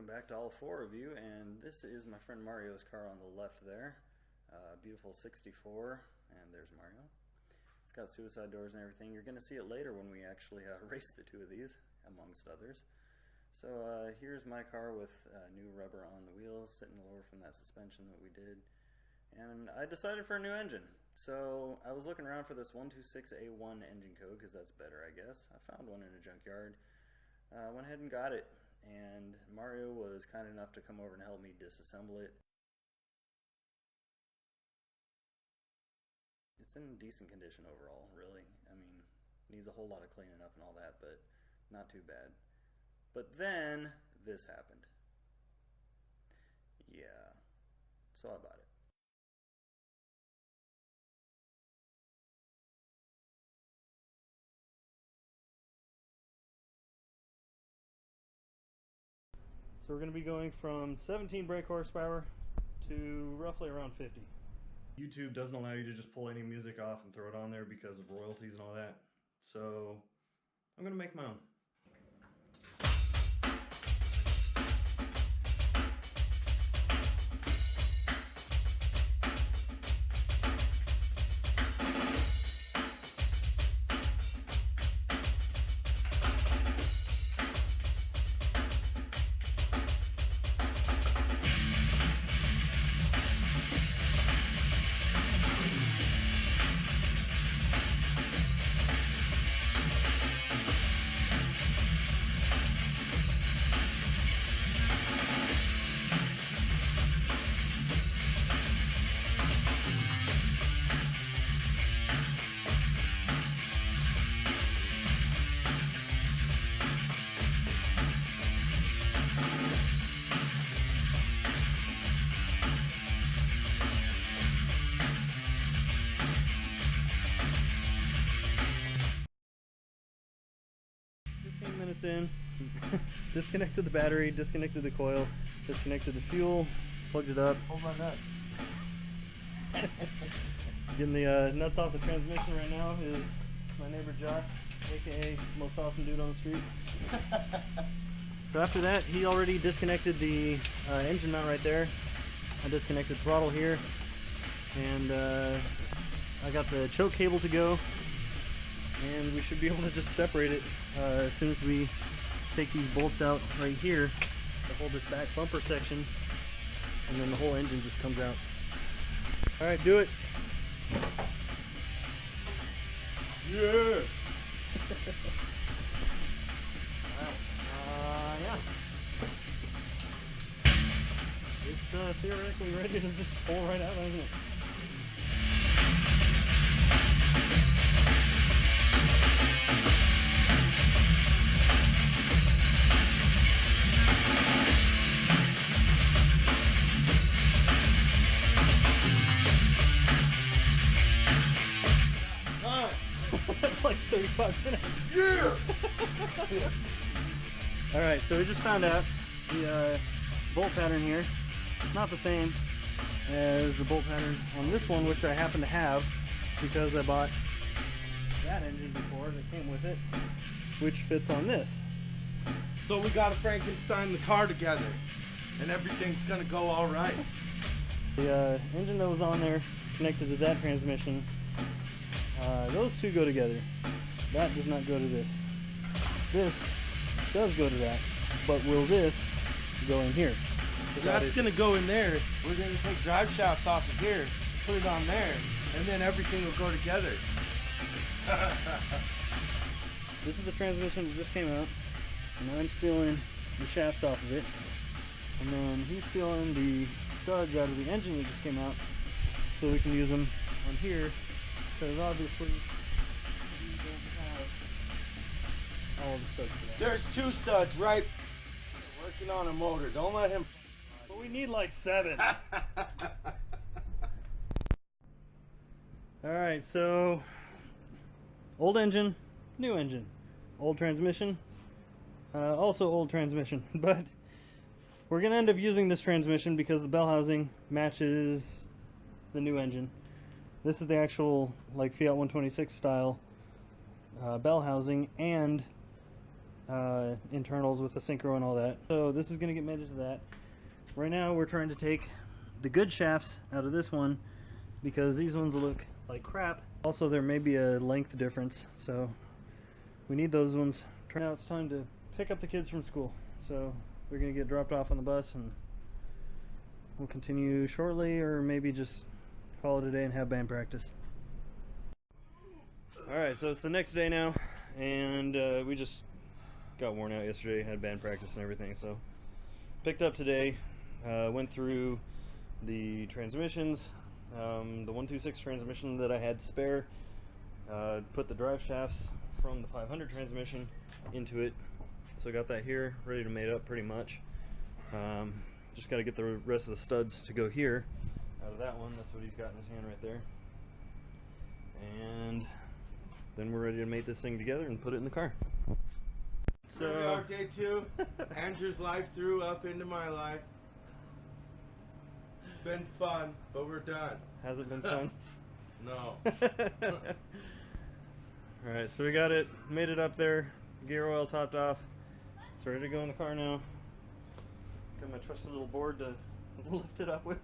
welcome back to all four of you, and this is my friend Mario's car on the left there. Beautiful 64, and there's Mario. It's got suicide doors and everything. You're going to see it later when we actually race the two of these, amongst others. So here's my car with new rubber on the wheels, sitting lower from that suspension that we did. And I decided for a new engine. So I was looking around for this 126A1 engine code, because that's better, I guess. I found one in a junkyard. Went ahead and got it, and Mario was kind enough to come over and help me disassemble it. It's in decent condition overall, really. I mean, needs a whole lot of cleaning up and all that, but not too bad. But then this happened. Yeah, so I bought it. So we're going to be going from 17 brake horsepower to roughly around 50. YouTube doesn't allow you to just pull any music off and throw it on there because of royalties and all that. So I'm going to make my own. 15 minutes in, disconnected the battery, disconnected the coil, disconnected the fuel, plugged it up. Hold my nuts. Getting the nuts off the transmission right now is my neighbor Josh, aka most awesome dude on the street. So after that, he already disconnected the engine mount right there. I disconnected throttle here, and I got the choke cable to go, and we should be able to just separate it as soon as we take these bolts out right here to hold this back bumper section, and then the whole engine just comes out. Alright, do it. Yeah. Yeah. It's theoretically ready to just pull right out, isn't it? Like 35 minutes. Yeah! Alright, so we just found out the bolt pattern here. It's not the same as the bolt pattern on this one, which I happen to have because I bought that engine before that came with it, which fits on this. So we gotta Frankenstein the car together, and everything's gonna go alright. The engine that was on there connected to that transmission, those two go together. That does not go to this. This does go to that, but will this go in here? That's gonna go in there. We're gonna take drive shafts off of here, put it on there, and then everything will go together. This is the transmission that just came out, and I'm stealing the shafts off of it, and then he's stealing the studs out of the engine that just came out, so we can use them on here, because obviously we don't have all the studs for that. There's two studs, right? Working on a motor. Don't let him. But we need like 7. Alright, so old engine, new engine. Old transmission, also old transmission. But we're going to end up using this transmission because the bell housing matches the new engine. This is the actual like Fiat 126 style bell housing, and internals with the synchro and all that. So this is going to get made into that. Right now we're trying to take the good shafts out of this one because these ones look like crap. Also, there may be a length difference, so we need those ones. Now it's time to pick up the kids from school. So they're going to get dropped off on the bus, and we'll continue shortly, or maybe just call it a day and have band practice. Alright, so it's the next day now, and we just got worn out yesterday, had band practice and everything, so picked up today, went through the transmissions, the 126 transmission that I had spare, put the drive shafts from the 500 transmission into it, so I got that here, ready to mate up pretty much. Just got to get the rest of the studs to go here, out of that one. That's what he's got in his hand right there. And then we're ready to mate this thing together and put it in the car. So here we are, day 2. Andrew's life threw up into my life. It's been fun, but we're done. Has it been fun? No. Alright, so we got it, made it up there, gear oil topped off. It's ready to go in the car now. Got my trusty little board to lift it up with.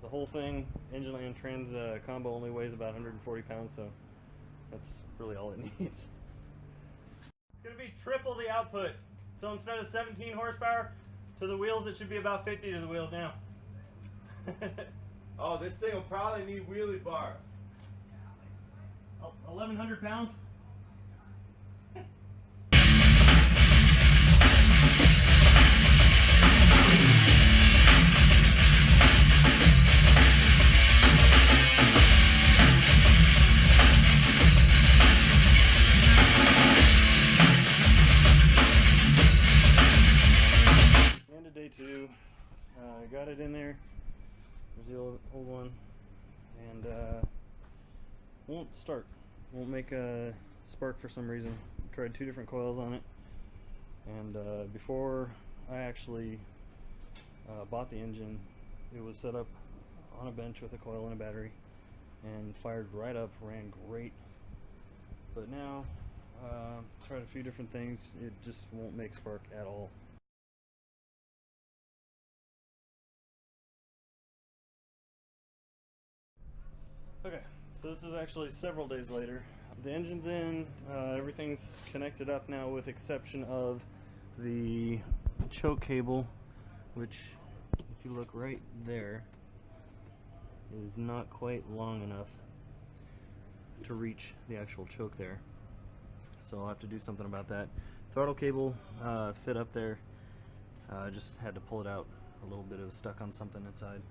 The whole thing, engine and trans combo, only weighs about 140 pounds, so that's really all it needs. It's going to be triple the output. So instead of 17 horsepower to the wheels, it should be about 50 to the wheels now. Oh, this thing will probably need wheelie bar. 1,100 pounds? End of day 2. Got it in there. There's the old one. And won't start. Won't make a spark for some reason. Tried 2 different coils on it, and before I actually bought the engine, it was set up on a bench with a coil and a battery and fired right up, ran great. But now tried a few different things, it just won't make spark at all. Okay, so this is actually several days later. The engine's in, everything's connected up now with exception of the choke cable, which, if you look right there, is not quite long enough to reach the actual choke there. So I'll have to do something about that. Throttle cable fit up there, just had to pull it out. A little bit, it was stuck on something inside.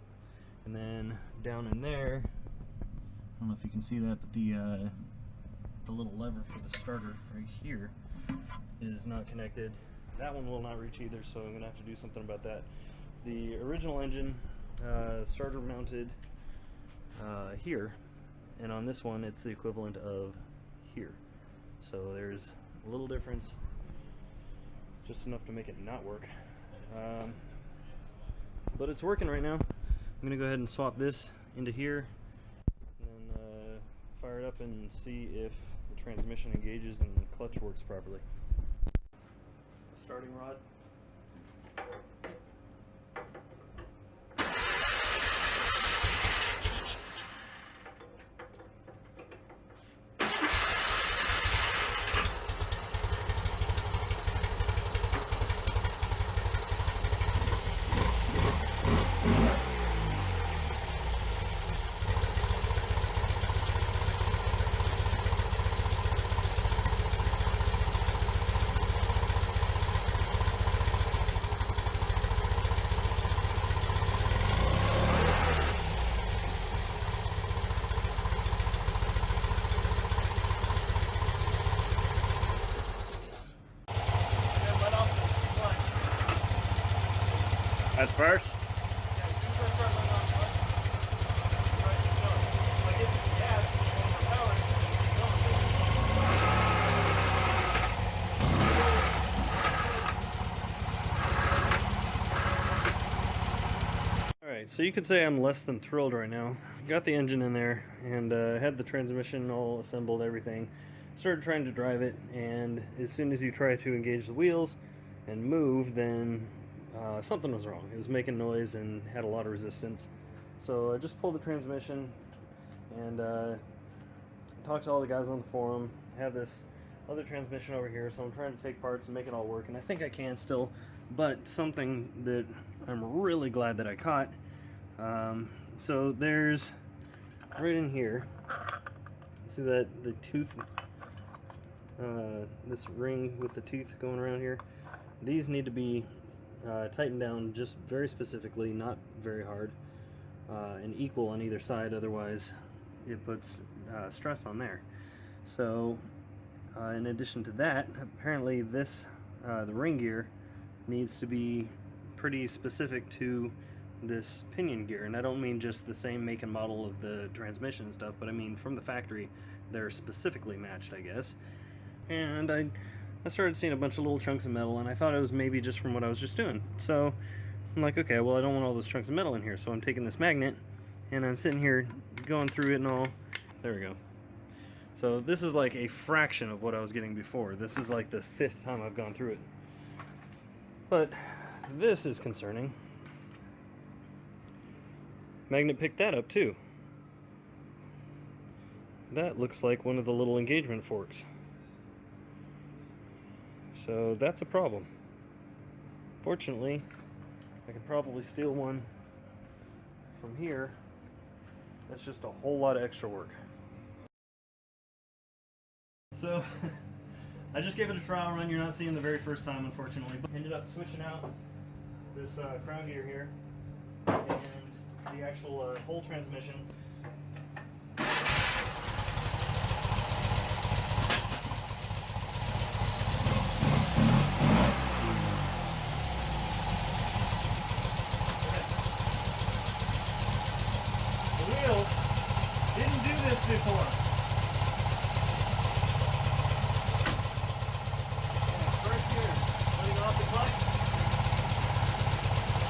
And then down in there, I don't know if you can see that, but the little lever for the starter right here is not connected. That one will not reach either, so I'm going to have to do something about that. The original engine starter mounted here, and on this one it's the equivalent of here. So there's a little difference, just enough to make it not work. But it's working right now. I'm going to go ahead and swap this into here, and then fire it up and see if the transmission engages and the clutch works properly. Starting rod. That's first. Alright, so you could say I'm less than thrilled right now. Got the engine in there and had the transmission all assembled, everything. started trying to drive it, and as soon as you try to engage the wheels and move, then something was wrong. It was making noise and had a lot of resistance. So I just pulled the transmission and talked to all the guys on the forum. I have this other transmission over here, so I'm trying to take parts and make it all work, and I think I can still, but something that I'm really glad that I caught. So there's right in here, see that the tooth, this ring with the tooth going around here, these need to be tightened down just very specifically, not very hard, and equal on either side, otherwise it puts stress on there. So in addition to that, apparently this the ring gear needs to be pretty specific to this pinion gear, and I don't mean just the same make and model of the transmission and stuff, but I mean from the factory they're specifically matched, I guess. And I started seeing a bunch of little chunks of metal, and I thought it was maybe just from what I was just doing. So I'm like, okay, well, I don't want all those chunks of metal in here, so I'm taking this magnet and I'm sitting here going through it and all. There we go. So this is like a fraction of what I was getting before. This is like the 5th time I've gone through it. But this is concerning. Magnet picked that up too. That looks like one of the little engagement forks. So that's a problem. Fortunately, I can probably steal one from here. That's just a whole lot of extra work. So I just gave it a trial run. You're not seeing the very first time, unfortunately. But ended up switching out this crown gear here and the actual whole transmission. The wheels didn't do this before.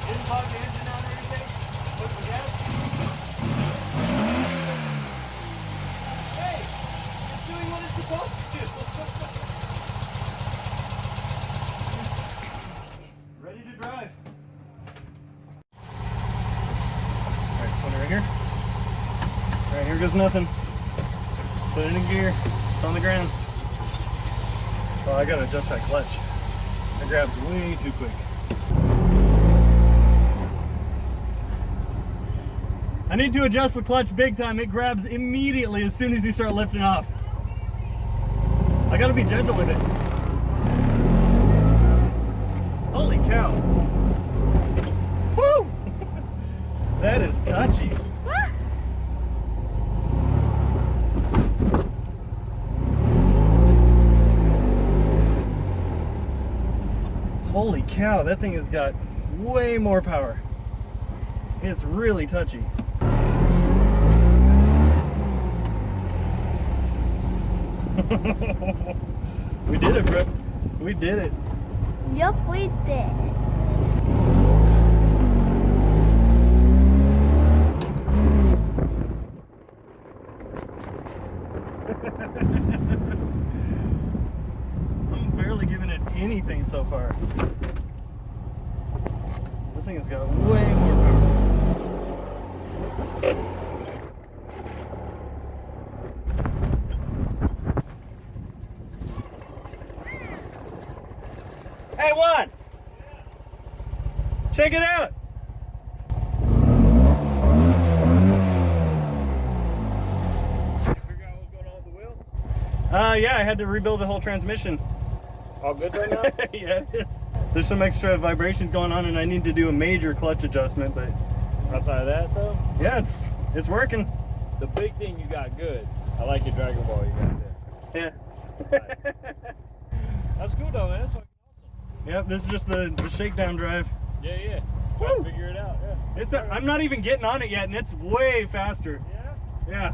Didn't pop the engine out or anything. Put the gas. Hey, it's doing what it's supposed to do. Ready to drive. Alright, put it right here. Alright, here goes nothing. Put it in gear. It's on the ground. Oh, I gotta adjust that clutch. It grabs way too quick. I need to adjust the clutch big time. It grabs immediately as soon as you start lifting off. I gotta be gentle with it. Holy cow. Woo! That is touchy. Holy cow, that thing has got way more power. It's really touchy. We did it, Brooke. We did it. Yup, we did. I'm barely giving it anything so far. This thing has got way more power. Hey, Juan! Check it out! Figure out what's going on with the wheel? Yeah, I had to rebuild the whole transmission. All good right now? Yeah, it is. There's some extra vibrations going on, and I need to do a major clutch adjustment, but Outside of that, though, yeah, it's working. the big thing you got good. I like your Dragon Ball you got there. Yeah. That's cool, though, man. That's fucking awesome. Yep, this is just the shakedown drive. Yeah, yeah. Woo! Gotta figure it out, yeah. I'm not even getting on it yet, and it's way faster. Yeah? Yeah.